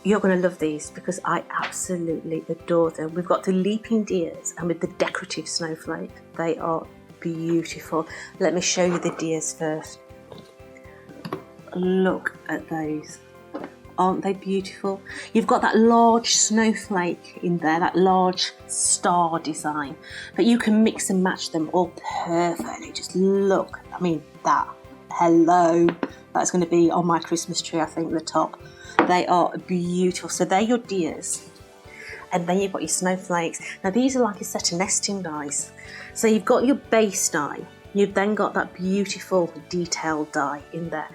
You're going to love these because I absolutely adore them. We've got the leaping deers and with the decorative snowflake. They are beautiful. Let me show you the deers first. Look at those. Aren't they beautiful? You've got that large snowflake in there, that large star design, but you can mix and match them all perfectly. Just look, I mean, that, hello, that's going to be on my Christmas tree, I think, the top. They are beautiful. So they're your deers. And then you've got your snowflakes. Now these are like a set of nesting dies. So you've got your base die. You've then got that beautiful detailed die in there.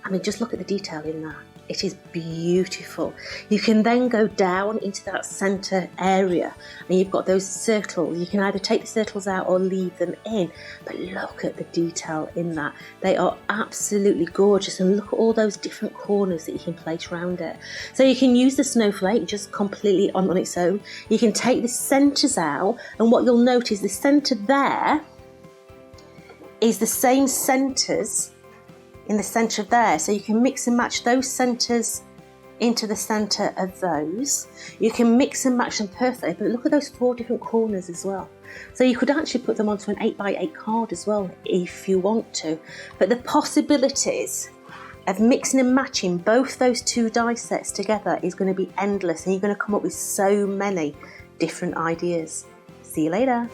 I mean, just look at the detail in that. It is beautiful. You can then go down into that centre area and you've got those circles. You can either take the circles out or leave them in, but look at the detail in that. They are absolutely gorgeous, and look at all those different corners that you can place around it. So you can use the snowflake just completely on its own. You can take the centres out, and what you'll notice, the centre there is the same centres in the centre of there, so you can mix and match those centres into the centre of those. You can mix and match them perfectly, but look at those 4 different corners as well. So you could actually put them onto an 8x8 card as well if you want to. But the possibilities of mixing and matching both those 2 die sets together is going to be endless, and you're going to come up with so many different ideas. See you later.